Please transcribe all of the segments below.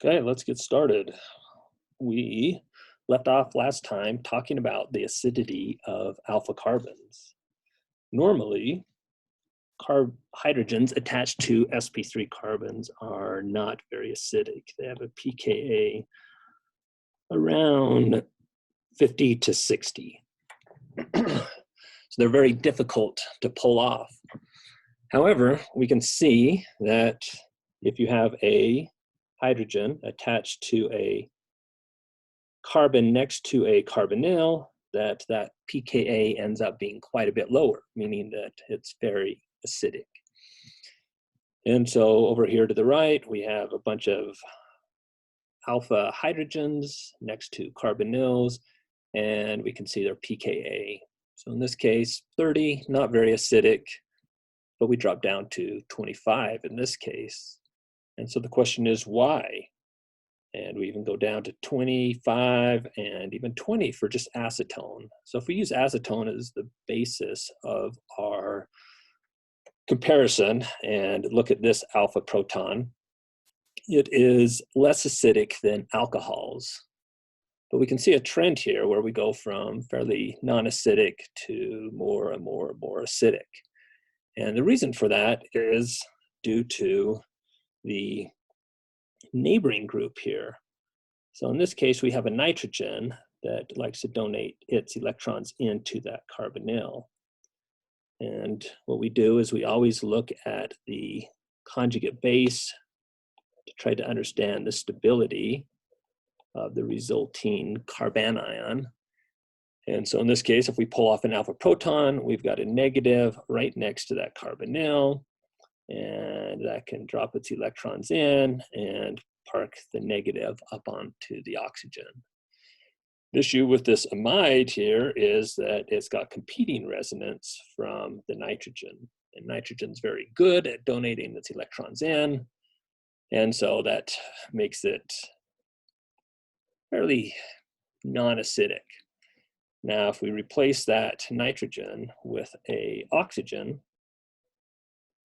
Okay, let's get started. We left off last time talking about the acidity of alpha carbons. Normally, hydrogens attached to sp3 carbons are not very acidic. They have a pKa around 50 to 60. So they're very difficult to pull off. However, we can see that if you have a hydrogen attached to a carbon next to a carbonyl, that pKa ends up being quite a bit lower, meaning that it's very acidic. And so over here to the right, we have a bunch of alpha hydrogens next to carbonyls, and we can see their pKa. So in this case, 30, not very acidic, but we drop down to 25 in this case. And so the question is why? And we even go down to 25 and even 20 for just acetone. So if we use acetone as the basis of our comparison and look at this alpha proton, it is less acidic than alcohols. But we can see a trend here where we go from fairly non-acidic to more and more and more acidic. And the reason for that is due to the neighboring group here. So in this case, we have a nitrogen that likes to donate its electrons into that carbonyl. And what we do is we always look at the conjugate base to try to understand the stability of the resulting carbanion. And so in this case, if we pull off an alpha proton, we've got a negative right next to that carbonyl, and that can drop its electrons in and park the negative up onto the oxygen. The issue with this amide here is that it's got competing resonance from the nitrogen. And nitrogen's very good at donating its electrons in, and so that makes it fairly non-acidic. Now, if we replace that nitrogen with a oxygen,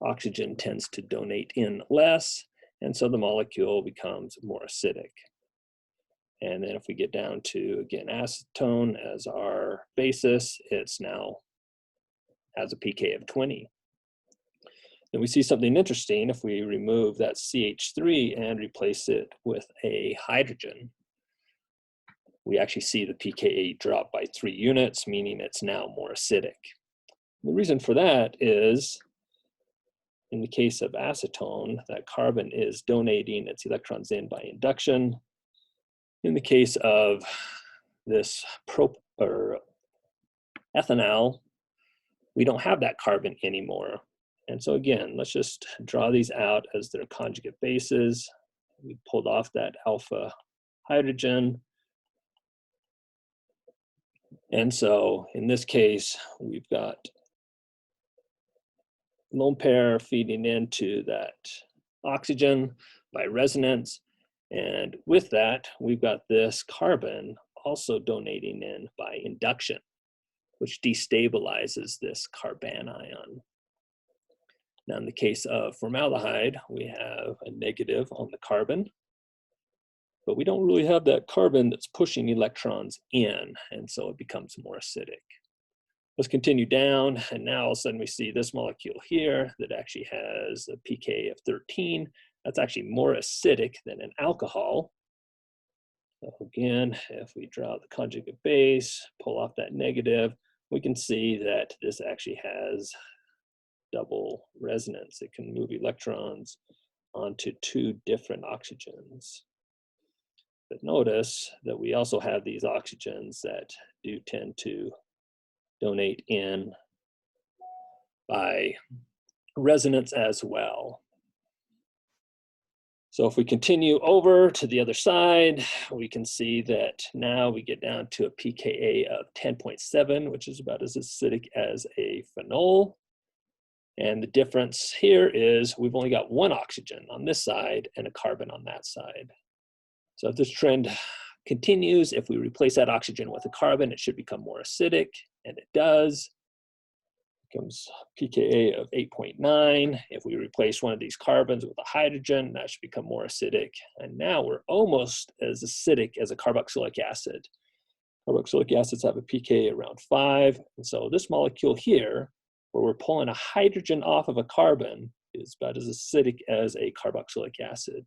oxygen tends to donate in less, and so the molecule becomes more acidic. And then if we get down to, again, acetone as our basis, it's now has a pK of 20. Then we see something interesting if we remove that CH3 and replace it with a hydrogen. We actually see the pKa drop by 3 units, meaning it's now more acidic. The reason for that is, in the case of acetone, that carbon is donating its electrons in by induction. In the case of this ethanol, we don't have that carbon anymore. And so again, let's just draw these out as their conjugate bases. We pulled off that alpha hydrogen. And so in this case, we've got lone pair feeding into that oxygen by resonance. And with that, we've got this carbon also donating in by induction, which destabilizes this carbanion. Now, in the case of formaldehyde, we have a negative on the carbon, but we don't really have that carbon that's pushing electrons in, and so it becomes more acidic. Let's continue down, and now all of a sudden we see this molecule here that actually has a pK of 13. That's actually more acidic than an alcohol. So again, if we draw the conjugate base, pull off that negative, we can see that this actually has double resonance. It can move electrons onto 2 different oxygens. But notice that we also have these oxygens that do tend to donate in by resonance as well. So if we continue over to the other side, we can see that now we get down to a pKa of 10.7, which is about as acidic as a phenol. And the difference here is we've only got 1 oxygen on this side and a carbon on that side. So if this trend continues, if we replace that oxygen with a carbon, it should become more acidic, and it does. Becomes pKa of 8.9. If we replace one of these carbons with a hydrogen, that should become more acidic. And now we're almost as acidic as a carboxylic acid. Carboxylic acids have a pKa around 5. And so this molecule here, where we're pulling a hydrogen off of a carbon, is about as acidic as a carboxylic acid.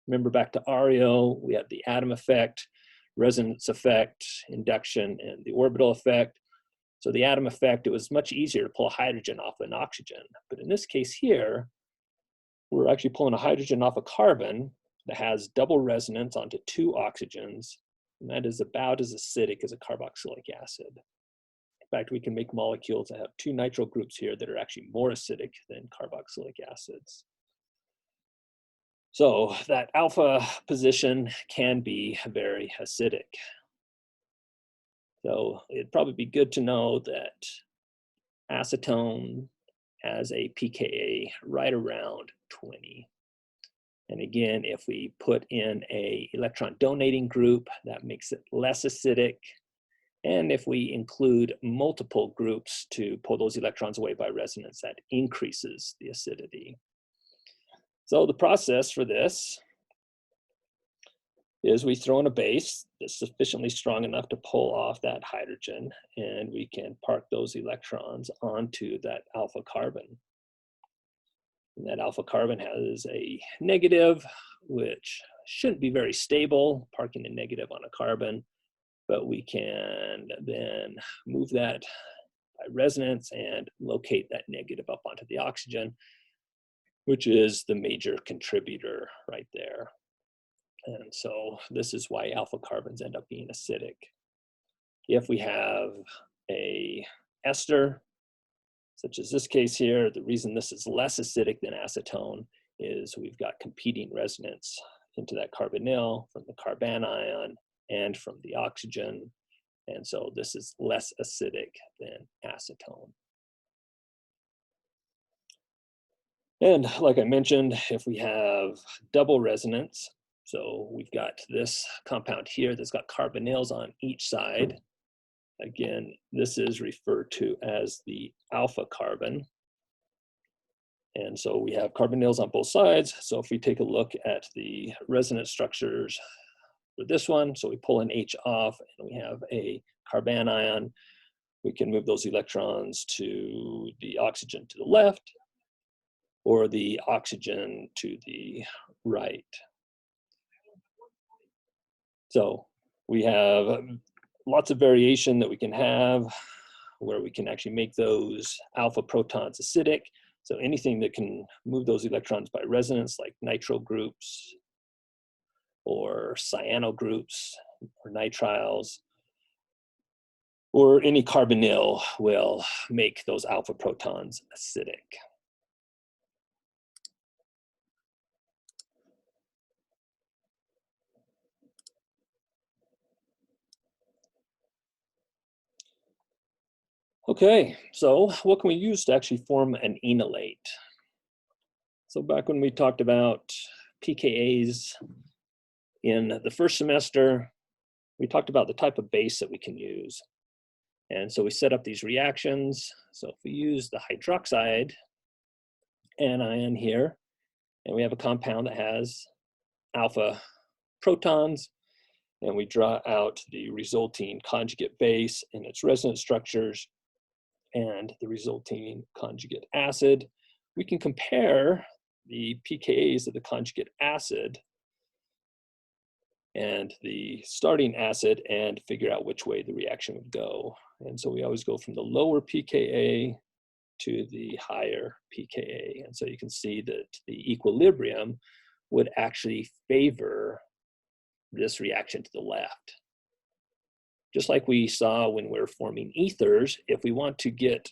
Remember back to Ario, we had the atom effect, resonance effect, induction, and the orbital effect. So the atom effect, it was much easier to pull a hydrogen off an oxygen. But in this case here, we're actually pulling a hydrogen off a carbon that has double resonance onto 2 oxygens, and that is about as acidic as a carboxylic acid. In fact, we can make molecules that have 2 nitro groups here that are actually more acidic than carboxylic acids. So that alpha position can be very acidic. So it'd probably be good to know that acetone has a pKa right around 20. And again, if we put in an electron donating group, that makes it less acidic. And if we include multiple groups to pull those electrons away by resonance, that increases the acidity. So the process for this is we throw in a base that's sufficiently strong enough to pull off that hydrogen, and we can park those electrons onto that alpha carbon. And that alpha carbon has a negative, which shouldn't be very stable, parking a negative on a carbon, but we can then move that by resonance and locate that negative up onto the oxygen, which is the major contributor right there. And so this is why alpha carbons end up being acidic. If we have a ester, such as this case here, the reason this is less acidic than acetone is we've got competing resonance into that carbonyl from the carbanion and from the oxygen. And so this is less acidic than acetone. And like I mentioned, if we have double resonance, so we've got this compound here that's got carbonyls on each side. Again, this is referred to as the alpha carbon. And so we have carbonyls on both sides. So if we take a look at the resonance structures for this one, so we pull an H off and we have a carbanion, we can move those electrons to the oxygen to the left or the oxygen to the right. So we have lots of variation that we can have where we can actually make those alpha protons acidic. So anything that can move those electrons by resonance, like nitro groups or cyano groups or nitriles, or any carbonyl will make those alpha protons acidic. Okay, so what can we use to actually form an enolate? So back when we talked about pKa's in the first semester, we talked about the type of base that we can use. And so we set up these reactions. So if we use the hydroxide anion here, and we have a compound that has alpha protons, and we draw out the resulting conjugate base and its resonance structures and the resulting conjugate acid, we can compare the pKa's of the conjugate acid and the starting acid and figure out which way the reaction would go. And so we always go from the lower pKa to the higher pKa. And so you can see that the equilibrium would actually favor this reaction to the left. Just like we saw when we're forming ethers, if we want to get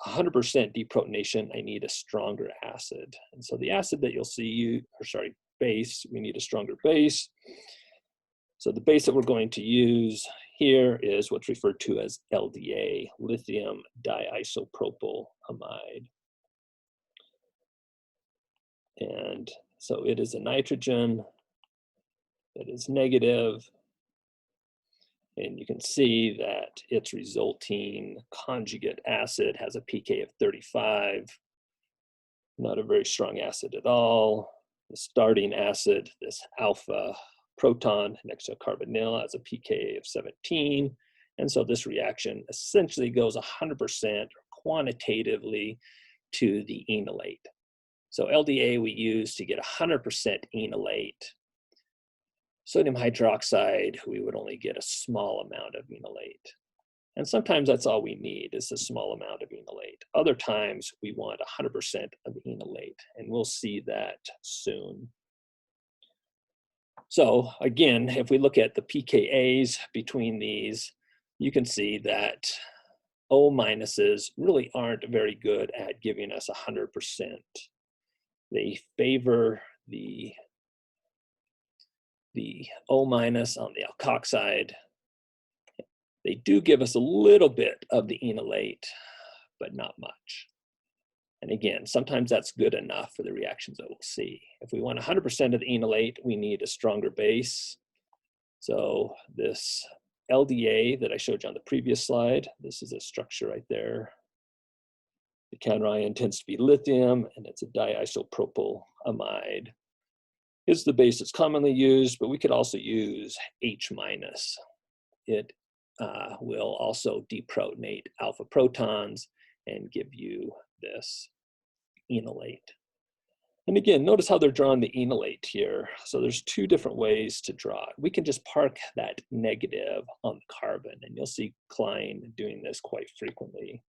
100% deprotonation, I need a stronger acid. And so the acid that you'll see, base, we need a stronger base. So the base that we're going to use here is what's referred to as LDA, lithium diisopropyl amide. And so it is a nitrogen that is negative. And you can see that its resulting conjugate acid has a pK of 35, not a very strong acid at all. The starting acid, this alpha proton next to a carbonyl, has a pK of 17. And so this reaction essentially goes 100% quantitatively to the enolate. So LDA we use to get 100% enolate. Sodium hydroxide, we would only get a small amount of enolate. And sometimes that's all we need is a small amount of enolate. Other times we want 100% of enolate, and we'll see that soon. So again, if we look at the pKa's between these, you can see that O minuses really aren't very good at giving us 100%. They favor the O minus on the alkoxide. They do give us a little bit of the enolate, but not much. And again, sometimes that's good enough for the reactions that we'll see. If we want 100% of the enolate, we need a stronger base. So this LDA that I showed you on the previous slide, this is a structure right there. The counterion tends to be lithium, and it's a diisopropylamide. Is the base that's commonly used, but we could also use H minus. It will also deprotonate alpha protons and give you this enolate. And again, notice how they're drawing the enolate here. So there's two different ways to draw it. We can just park that negative on the carbon, and you'll see Klein doing this quite frequently.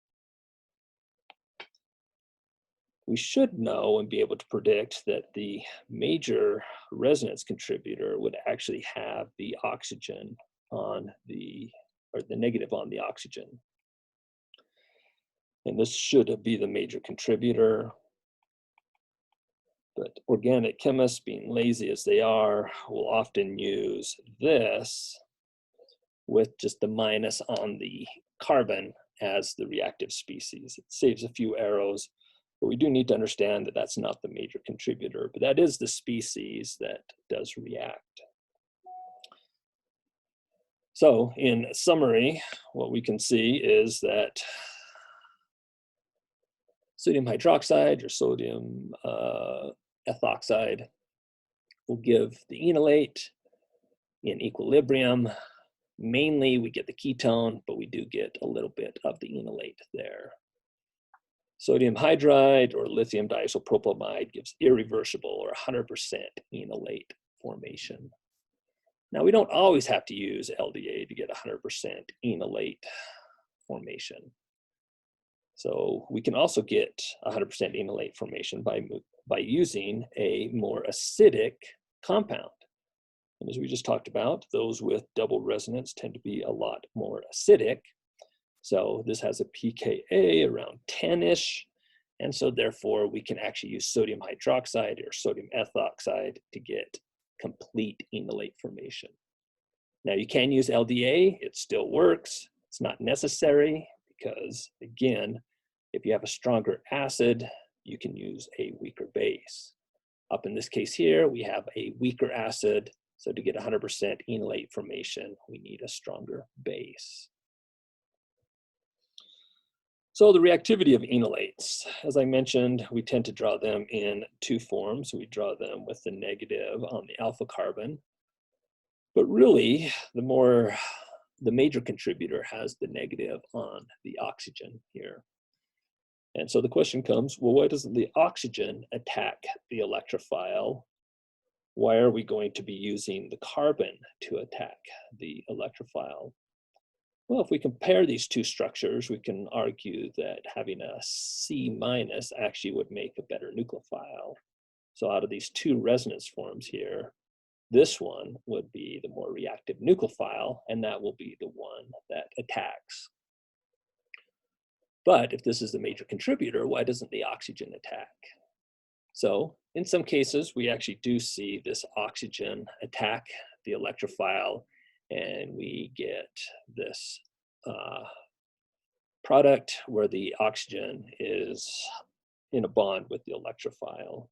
We should know and be able to predict that the major resonance contributor would actually have the oxygen on the, or the negative on the oxygen. And this should be the major contributor. But organic chemists, being lazy as they are, will often use this with just the minus on the carbon as the reactive species. It saves a few arrows. But we do need to understand that that's not the major contributor, but that is the species that does react. So in summary, what we can see is that sodium hydroxide or sodium ethoxide will give the enolate in equilibrium. Mainly we get the ketone, but we do get a little bit of the enolate there. Sodium hydride or lithium diisopropylamide gives irreversible or 100% enolate formation. Now, we don't always have to use LDA to get 100% enolate formation. So we can also get 100% enolate formation by using a more acidic compound. And as we just talked about, those with double resonance tend to be a lot more acidic. So this has a pKa around 10-ish, and so therefore we can actually use sodium hydroxide or sodium ethoxide to get complete enolate formation. Now you can use LDA, it still works. It's not necessary because, again, if you have a stronger acid, you can use a weaker base. Up in this case here, we have a weaker acid, so to get 100% enolate formation, we need a stronger base. So the reactivity of enolates, as I mentioned, we tend to draw them in two forms. We draw them with the negative on the alpha carbon, but really the major contributor has the negative on the oxygen here. And so the question comes, well, why doesn't the oxygen attack the electrophile? Why are we going to be using the carbon to attack the electrophile? Well, if we compare these two structures, we can argue that having a C minus actually would make a better nucleophile. So out of these two resonance forms here, this one would be the more reactive nucleophile, and that will be the one that attacks. But if this is the major contributor, why doesn't the oxygen attack? So in some cases, we actually do see this oxygen attack the electrophile, and we get this product where the oxygen is in a bond with the electrophile.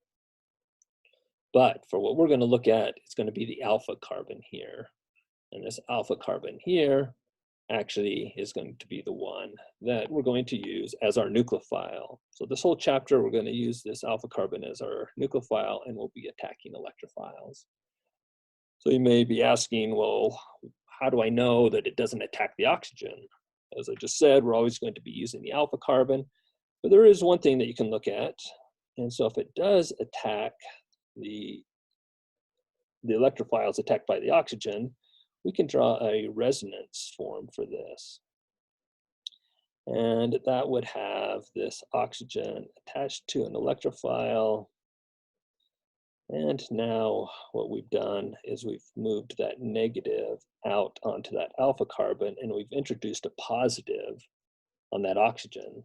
But for what we're going to look at, it's going to be the alpha carbon here. And this alpha carbon here actually is going to be the one that we're going to use as our nucleophile. So this whole chapter, we're going to use this alpha carbon as our nucleophile, and we'll be attacking electrophiles. So you may be asking, well, how do I know that it doesn't attack the oxygen? As I just said, we're always going to be using the alpha carbon, but there is one thing that you can look at. And so if it does attack the electrophiles attacked by the oxygen, we can draw a resonance form for this. And that would have this oxygen attached to an electrophile. And now what we've done is we've moved that negative out onto that alpha carbon, and we've introduced a positive on that oxygen.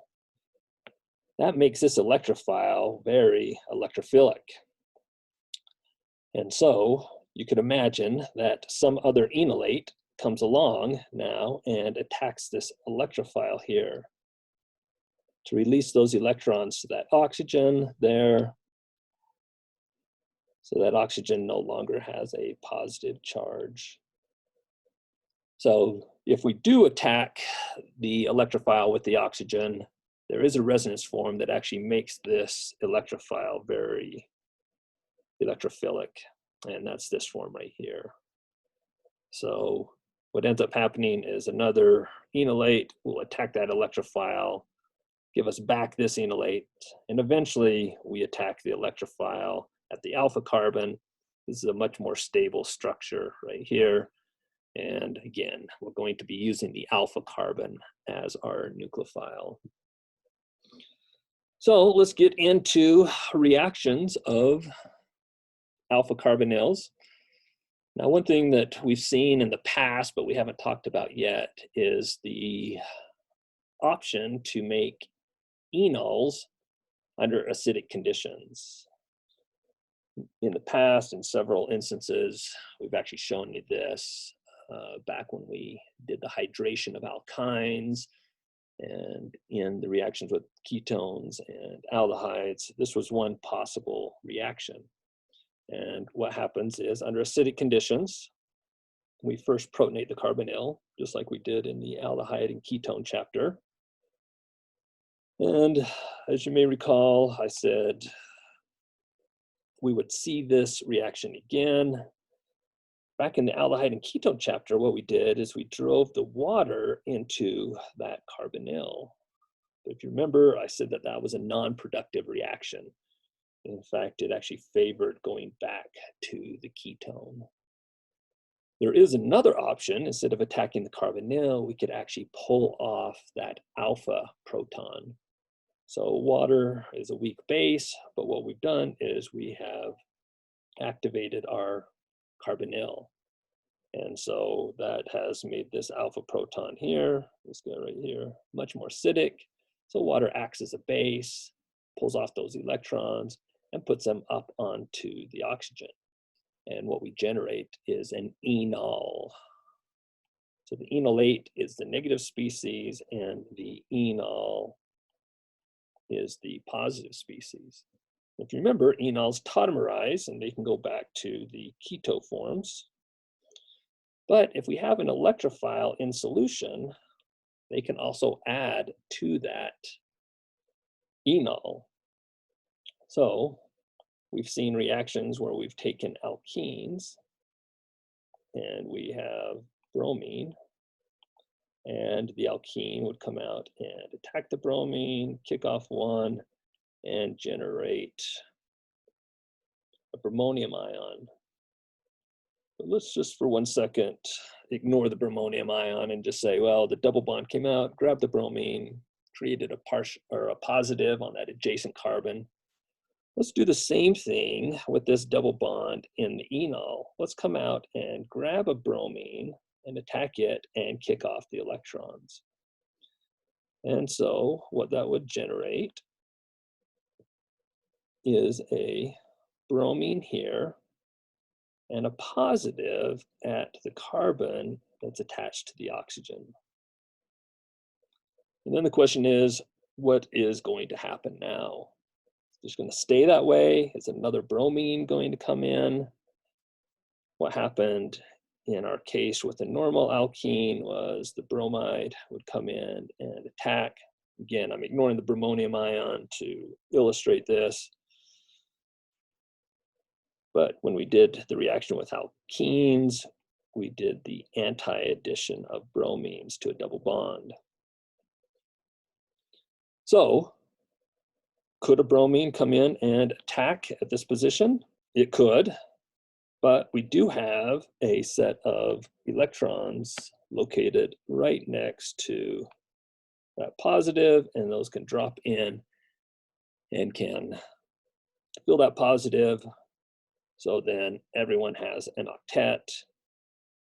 That makes this electrophile very electrophilic. And so you could imagine that some other enolate comes along now and attacks this electrophile here to release those electrons to that oxygen there. So that oxygen no longer has a positive charge. So if we do attack the electrophile with the oxygen, there is a resonance form that actually makes this electrophile very electrophilic, and that's this form right here. So what ends up happening is another enolate will attack that electrophile, give us back this enolate, and eventually we attack the electrophile at the alpha carbon. This is a much more stable structure right here. And again, we're going to be using the alpha carbon as our nucleophile. So let's get into reactions of alpha carbonyls. Now, one thing that we've seen in the past, but we haven't talked about yet, is the option to make enols under acidic conditions. In the past, in several instances, we've actually shown you this back when we did the hydration of alkynes and in the reactions with ketones and aldehydes. This was one possible reaction. And what happens is, under acidic conditions, we first protonate the carbonyl, just like we did in the aldehyde and ketone chapter. And as you may recall, I said we would see this reaction again. Back in the aldehyde and ketone chapter, what we did is we drove the water into that carbonyl. But if you remember, I said that that was a non-productive reaction. In fact, it actually favored going back to the ketone. There is another option. Instead of attacking the carbonyl, we could actually pull off that alpha proton. So water is a weak base, but what we've done is we have activated our carbonyl. And so that has made this alpha proton here, this guy right here, much more acidic. So water acts as a base, pulls off those electrons, and puts them up onto the oxygen. And what we generate is an enol. So the enolate is the negative species, and the enol is the positive species. If you remember, enols tautomerize, and they can go back to the keto forms. But if we have an electrophile in solution, they can also add to that enol. So we've seen reactions where we've taken alkenes and we have bromine, and the alkene would come out and attack the bromine, kick off one, and generate a bromonium ion. But let's just for 1 second ignore the bromonium ion and just say, well, the double bond came out, grabbed the bromine, created a partial or a positive on that adjacent carbon. Let's do the same thing with this double bond in the enol. Let's come out and grab a bromine and attack it and kick off the electrons. And so what that would generate is a bromine here and a positive at the carbon that's attached to the oxygen. And then the question is, what is going to happen now? Is it going to stay that way? Is another bromine going to come in? What happened in our case with a normal alkene was the bromide would come in and attack. Again, I'm ignoring the bromonium ion to illustrate this. But when we did the reaction with alkenes, we did the anti-addition of bromines to a double bond. So, could a bromine come in and attack at this position? It could, but we do have a set of electrons located right next to that positive, and those can drop in and can fill that positive. So then everyone has an octet.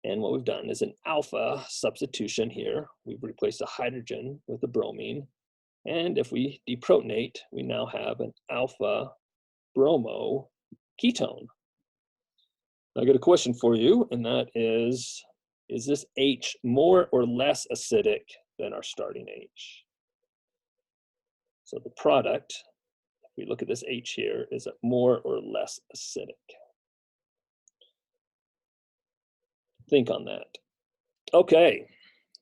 And what we've done is an alpha substitution here. We've replaced a hydrogen with a bromine. And if we deprotonate, we now have an alpha bromo ketone. I got a question for you, and that is this H more or less acidic than our starting H? So the product, if we look at this H here, is it more or less acidic? Think on that. Okay,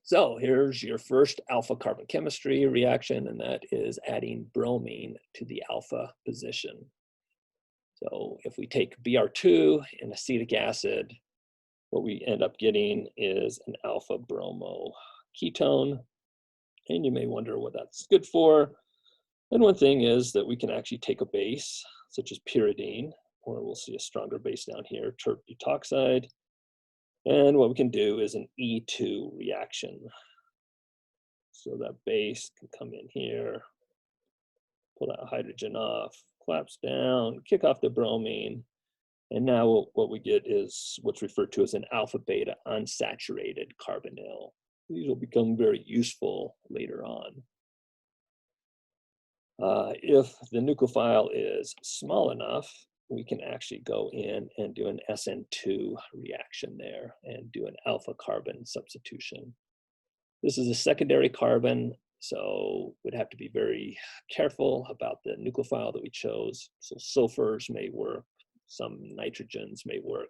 so here's your first alpha carbon chemistry reaction, and that is adding bromine to the alpha position. So if we take Br2 and acetic acid, what we end up getting is an alpha bromo ketone. And you may wonder what that's good for. And one thing is that we can actually take a base, such as pyridine, or we'll see a stronger base down here, tert butoxide. And what we can do is an E2 reaction. So that base can come in here, pull that hydrogen off, collapse down, kick off the bromine. And now what we get is what's referred to as an alpha beta unsaturated carbonyl. These will become very useful later on. If the nucleophile is small enough, we can actually go in and do an SN2 reaction there and do an alpha carbon substitution. This is a secondary carbon, so we'd have to be very careful about the nucleophile that we chose. So sulfurs may work, some nitrogens may work,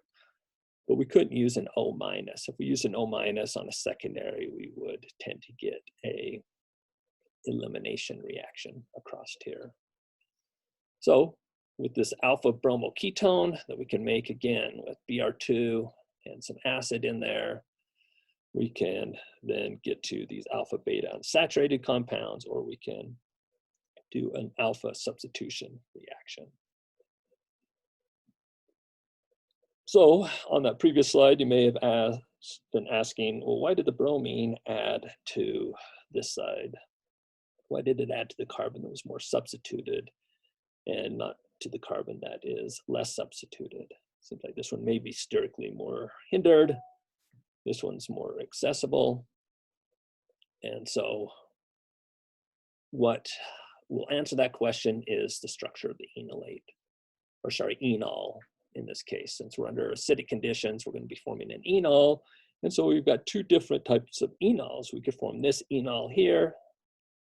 but we couldn't use an O-. If we use an O- on a secondary, we would tend to get a elimination reaction across here. So with this alpha bromo ketone that we can make again with Br2 and some acid in there, we can then get to these alpha beta unsaturated compounds, or we can do an alpha substitution reaction. So on that previous slide, you may have been asking, well, why did the bromine add to this side? Why did it add to the carbon that was more substituted and not to the carbon that is less substituted? Seems like this one may be sterically more hindered. This one's more accessible. And so what will answer that question is the structure of the enolate, or sorry, enol in this case. Since we're under acidic conditions, we're going to be forming an enol. And so we've got two different types of enols. We could form this enol here.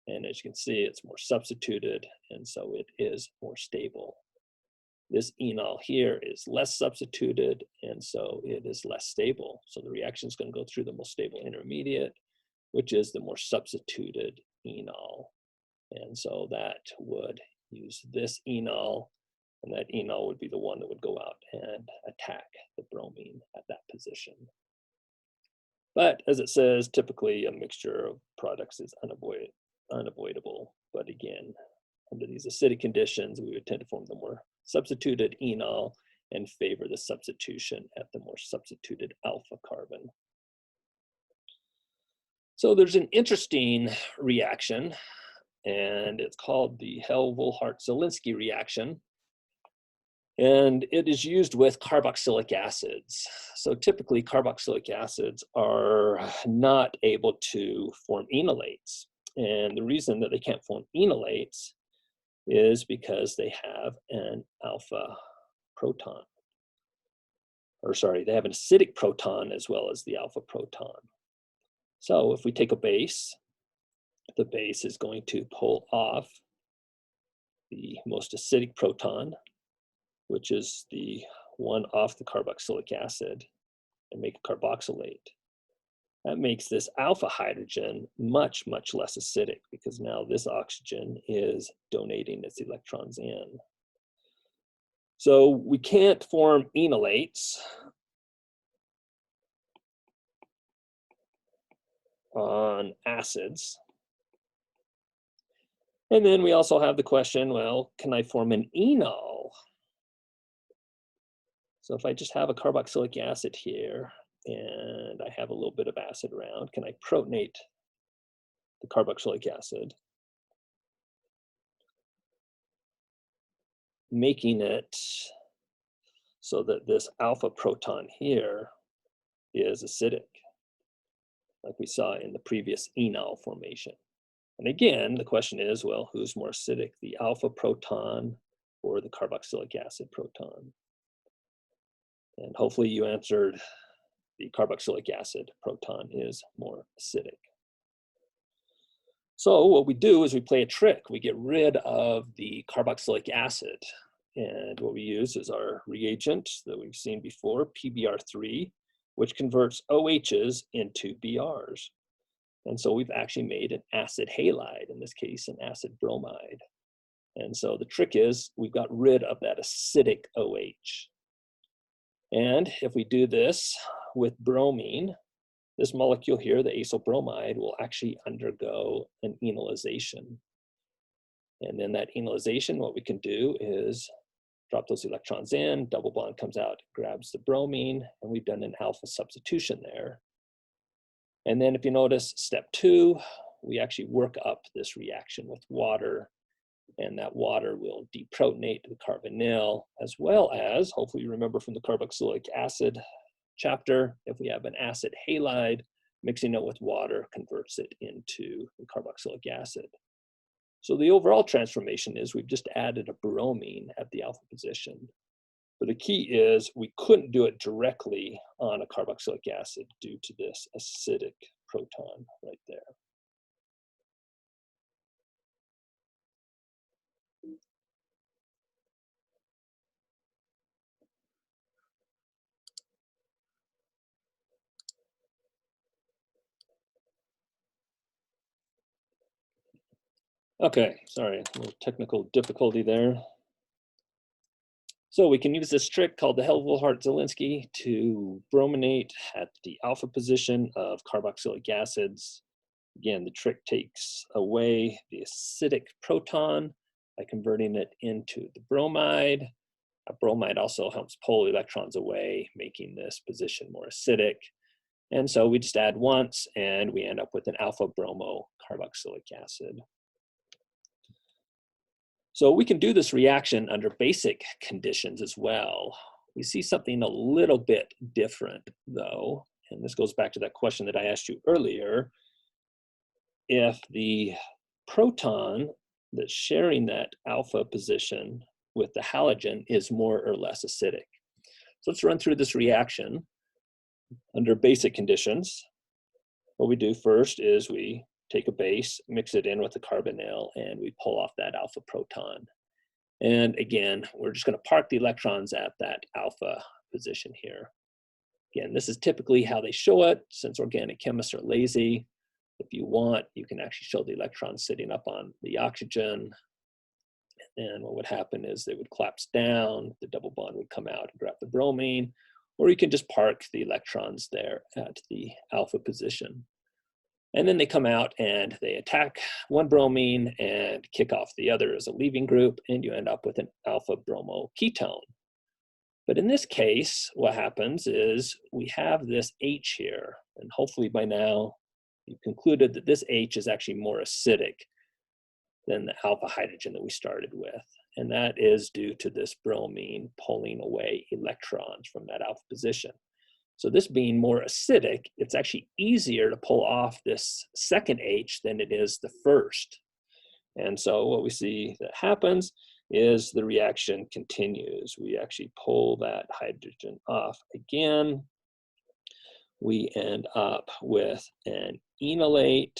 And as you can see, it's more substituted, and so it is more stable. This enol here is less substituted, and so it is less stable. So the reaction is going to go through the most stable intermediate, which is the more substituted enol. And so that would use this enol, and that enol would be the one that would go out and attack the bromine at that position. But as it says, typically a mixture of products is unavoidable. But again, under these acidic conditions, we would tend to form the more substituted enol and favor the substitution at the more substituted alpha carbon. So there's an interesting reaction, and it's called the Helmholtz-Zielinski reaction. And it is used with carboxylic acids. So typically carboxylic acids are not able to form enolates. And the reason that they can't form enolates is because they have an alpha proton. Or sorry, they have an acidic proton as well as the alpha proton. So if we take a base, the base is going to pull off the most acidic proton, which is the one off the carboxylic acid. and make a carboxylate. That makes this alpha hydrogen much, much less acidic because now this oxygen is donating its electrons in. So we can't form enolates on acids. And then we also have the question, well, can I form an enol? So if I just have a carboxylic acid here and I have a little bit of acid around, can I protonate the carboxylic acid, making it so that this alpha proton here is acidic, like we saw in the previous enol formation. And again, the question is, well, who's more acidic, the alpha proton or the carboxylic acid proton? And hopefully you answered the carboxylic acid proton is more acidic. So what we do is we play a trick. We get rid of the carboxylic acid. And what we use is our reagent that we've seen before, PBr3, which converts OHs into BRs. And so we've actually made an acid halide, in this case, an acid bromide. And so the trick is we've got rid of that acidic OH. And if we do this with bromine, this molecule here, the acyl bromide, will actually undergo an enolization. And then that enolization, what we can do is drop those electrons in, double bond comes out, grabs the bromine, and we've done an alpha substitution there. And then if you notice, step 2, we actually work up this reaction with water, and that water will deprotonate the carbonyl, as well as, hopefully you remember from the carboxylic acid chapter, if we have an acid halide, mixing it with water converts it into the carboxylic acid. So the overall transformation is we've just added a bromine at the alpha position. But the key is we couldn't do it directly on a carboxylic acid due to this acidic proton right there. Okay, sorry, a little technical difficulty there. So we can use this trick called the Helmholtz-Zielinski to brominate at the alpha position of carboxylic acids. Again, the trick takes away the acidic proton by converting it into the bromide. A bromide also helps pull electrons away, making this position more acidic. And so we just add once and we end up with an alpha bromo carboxylic acid. So we can do this reaction under basic conditions as well. We see something a little bit different though, and this goes back to that question that I asked you earlier. If the proton that's sharing that alpha position with the halogen is more or less acidic. So let's run through this reaction under basic conditions. What we do first is we take a base, mix it in with the carbonyl, and we pull off that alpha proton. And again, we're just going to park the electrons at that alpha position here. Again, this is typically how they show it, since organic chemists are lazy. If you want, you can actually show the electrons sitting up on the oxygen. And what would happen is they would collapse down, the double bond would come out and grab the bromine, or you can just park the electrons there at the alpha position. And then they come out and they attack one bromine and kick off the other as a leaving group, and you end up with an alpha bromo ketone. But in this case, what happens is we have this H here, and hopefully by now you've concluded that this H is actually more acidic than the alpha hydrogen that we started with. And that is due to this bromine pulling away electrons from that alpha position. So this being more acidic, it's actually easier to pull off this second H than it is the first. And so what we see that happens is the reaction continues. We actually pull that hydrogen off again. We end up with an enolate.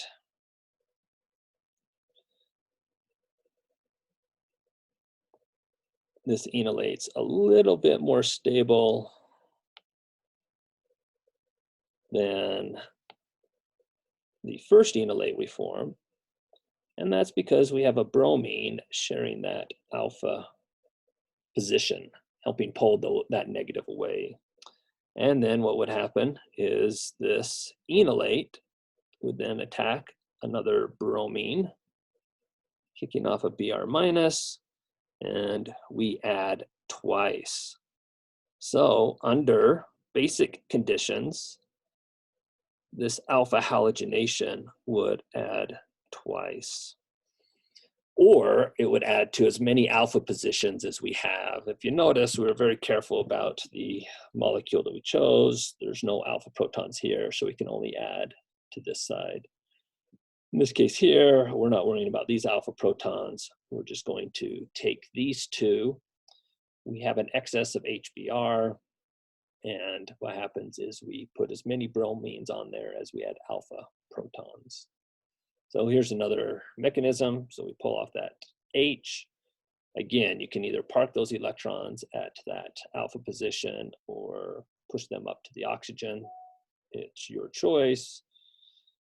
This enolate's a little bit more stable than the first enolate we form. And that's because we have a bromine sharing that alpha position, helping pull that negative away. And then what would happen is this enolate would then attack another bromine, kicking off a Br minus, and we add twice. So under basic conditions, this alpha halogenation would add twice. Or it would add to as many alpha positions as we have. If you notice, we were very careful about the molecule that we chose. There's no alpha protons here, so we can only add to this side. In this case here, we're not worrying about these alpha protons. We're just going to take these two. We have an excess of HBr, and what happens is we put as many bromines on there as we add alpha protons. So here's another mechanism. So we pull off that H. Again, you can either park those electrons at that alpha position or push them up to the oxygen. It's your choice.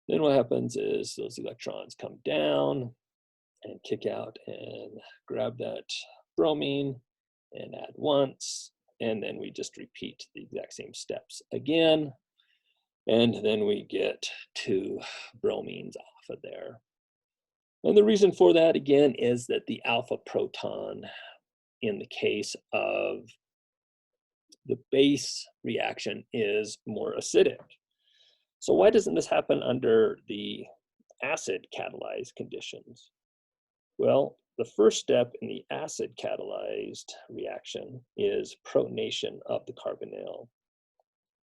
Then what happens is those electrons come down and kick out and grab that bromine and add once. And then we just repeat the exact same steps again. And then we get 2 bromines off of there. And the reason for that, again, is that the alpha proton, in the case of the base reaction, is more acidic. So why doesn't this happen under the acid catalyzed conditions? Well, the first step in the acid catalyzed reaction is protonation of the carbonyl.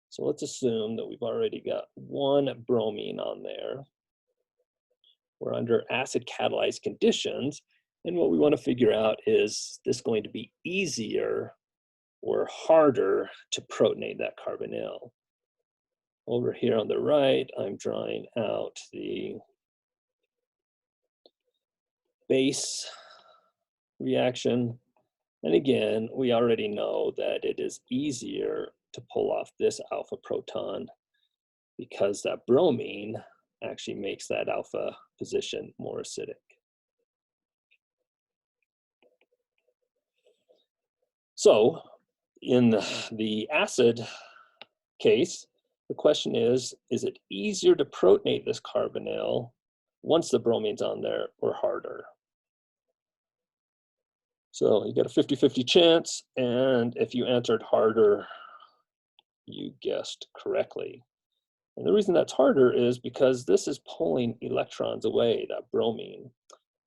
So let's assume that we've already got 1 bromine on there. We're under acid catalyzed conditions, and what we want to figure out is this going to be easier or harder to protonate that carbonyl. Over here on the right, I'm drawing out the base reaction. And again, we already know that it is easier to pull off this alpha proton because that bromine actually makes that alpha position more acidic. So in the acid case, the question is it easier to protonate this carbonyl once the bromine's on there or harder? So you get a 50-50 chance, and if you answered harder, you guessed correctly. And the reason that's harder is because this is pulling electrons away, that bromine,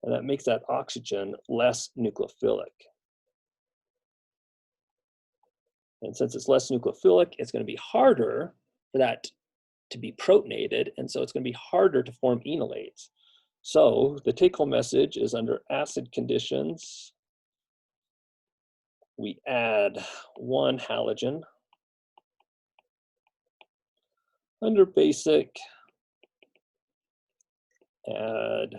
and that makes that oxygen less nucleophilic. And since it's less nucleophilic, it's going to be harder for that to be protonated, and so it's going to be harder to form enolates. So the take-home message is under acid conditions, we add 1 halogen. Under basic, add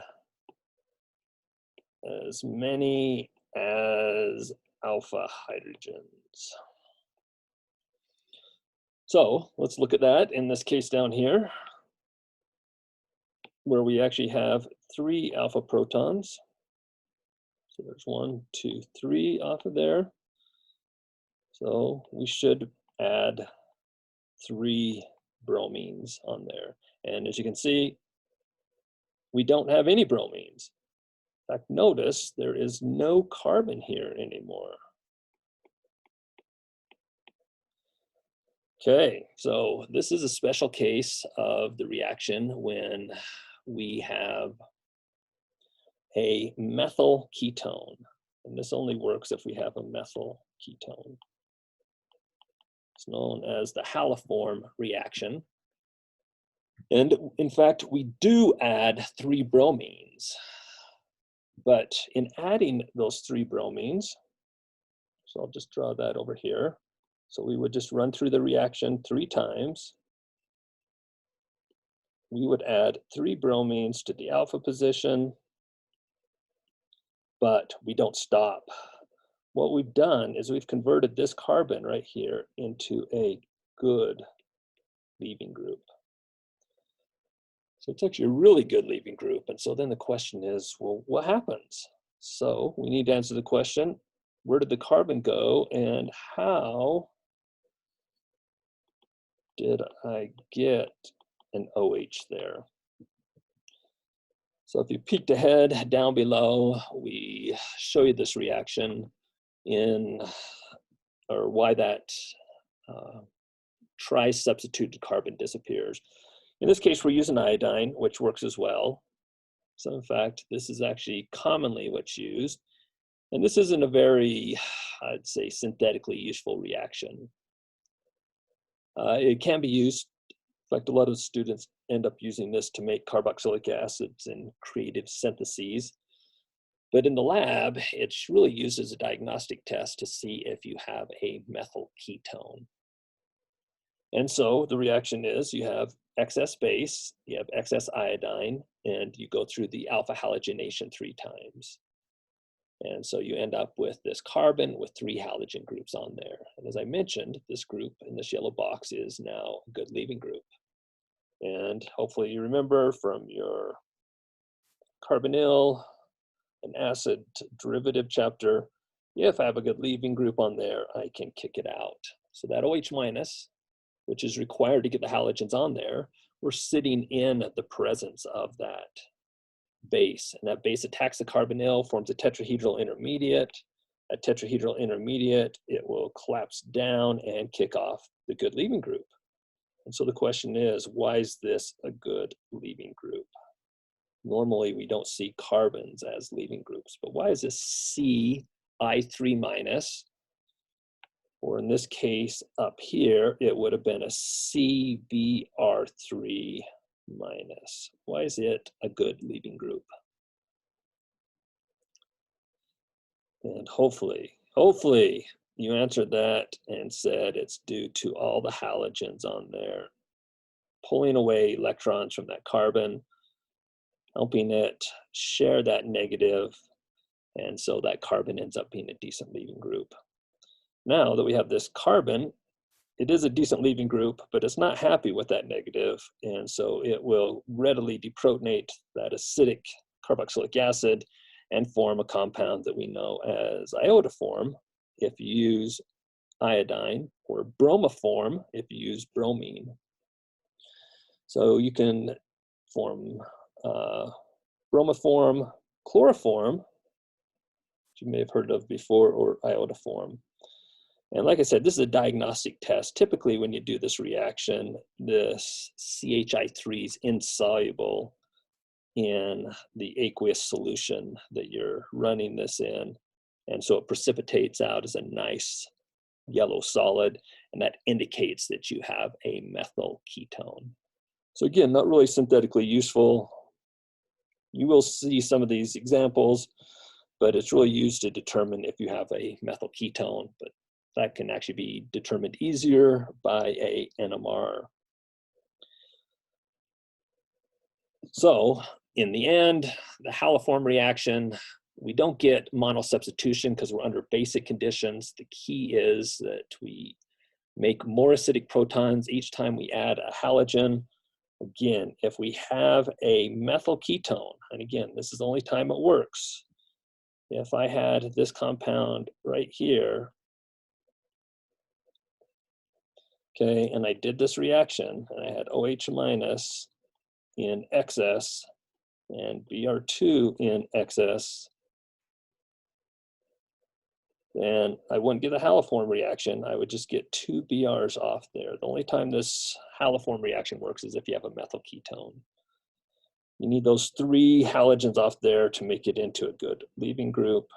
as many as alpha hydrogens. So let's look at that in this case down here, where we actually have 3 alpha protons. So there's 1, 2, 3 off of there. So we should add 3 bromines on there. And as you can see, we don't have any bromines. In fact, notice there is no carbon here anymore. Okay, so this is a special case of the reaction when we have a methyl ketone. And this only works if we have a methyl ketone. It's known as the haliform reaction. And in fact, we do add 3 bromines. But in adding those 3 bromines, so I'll just draw that over here. So we would just run through the reaction 3 times. We would add 3 bromines to the alpha position, but we don't stop. What we've done is we've converted this carbon right here into a good leaving group. So it's actually a really good leaving group. And so then the question is, well, what happens? So we need to answer the question, where did the carbon go and how did I get an OH there? So if you peeked ahead down below, we show you this reaction or why that tri-substituted carbon disappears. In this case, we're using iodine, which works as well. So in fact, this is actually commonly what's used. And this isn't a very, I'd say, synthetically useful reaction. It can be used. In fact, a lot of students end up using this to make carboxylic acids in creative syntheses. But in the lab, it's really used as a diagnostic test to see if you have a methyl ketone. And so the reaction is you have excess base, you have excess iodine, and you go through the alpha halogenation 3 times. And so you end up with this carbon with 3 halogen groups on there. And as I mentioned, this group in this yellow box is now a good leaving group. And hopefully you remember from your carbonyl and acid derivative chapter, if I have a good leaving group on there, I can kick it out. So that OH minus, which is required to get the halogens on there, we're sitting in the presence of that base. And that base attacks the carbonyl, forms a tetrahedral intermediate. That tetrahedral intermediate, it will collapse down and kick off the good leaving group. And so the question is, why is this a good leaving group? Normally, we don't see carbons as leaving groups, but why is this Ci3 minus? Or in this case up here, it would have been a CBr3 minus. Why is it a good leaving group? And hopefully you answered that and said it's due to all the halogens on there, pulling away electrons from that carbon, helping it share that negative, and so that carbon ends up being a decent leaving group. Now that we have this carbon, it is a decent leaving group, but it's not happy with that negative, and so it will readily deprotonate that acidic carboxylic acid and form a compound that we know as iodoform if you use iodine, or bromoform if you use bromine. So you can form bromoform, chloroform, which you may have heard of before, or iodoform. And like I said, this is a diagnostic test. Typically, when you do this reaction, this CHI3 is insoluble in the aqueous solution that you're running this in. And so it precipitates out as a nice yellow solid, and that indicates that you have a methyl ketone. So again, not really synthetically useful. You will see some of these examples, but it's really used to determine if you have a methyl ketone, but that can actually be determined easier by a NMR. So in the end, the haloform reaction, we don't get monosubstitution because we're under basic conditions. The key is that we make more acidic protons each time we add a halogen. Again, if we have a methyl ketone, and again, this is the only time it works. If I had this compound right here, okay, and I did this reaction, and I had OH minus in excess and Br2 in excess, then I wouldn't get a haloform reaction. I would just get 2 Brs off there. The only time this haloform reaction works is if you have a methyl ketone. You need those 3 halogens off there to make it into a good leaving group.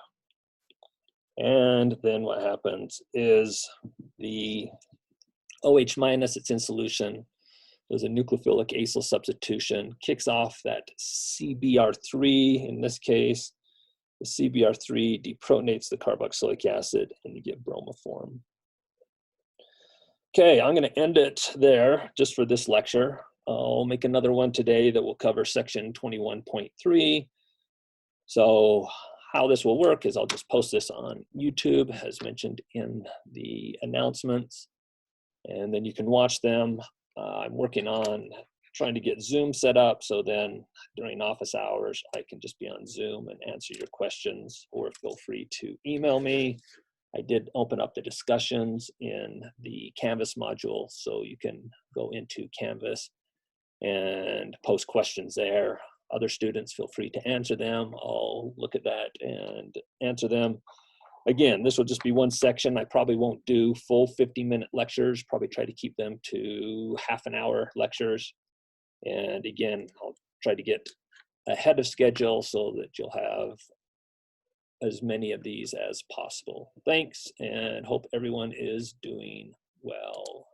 And then what happens is the OH minus, it's in solution. There's a nucleophilic acyl substitution, kicks off that CBr3 in this case. The CBr3 deprotonates the carboxylic acid and you get bromoform. Okay, I'm going to end it there just for this lecture. I'll make another one today that will cover section 21.3. So how this will work is I'll just post this on YouTube as mentioned in the announcements, and then you can watch them. I'm working on trying to get Zoom set up, so then during office hours, I can just be on Zoom and answer your questions, or feel free to email me. I did open up the discussions in the Canvas module, so you can go into Canvas and post questions there. Other students, feel free to answer them. I'll look at that and answer them. Again, this will just be one section. I probably won't do full 50-minute lectures, probably try to keep them to half-an-hour lectures. And again, I'll try to get ahead of schedule so that you'll have as many of these as possible. Thanks, and hope everyone is doing well.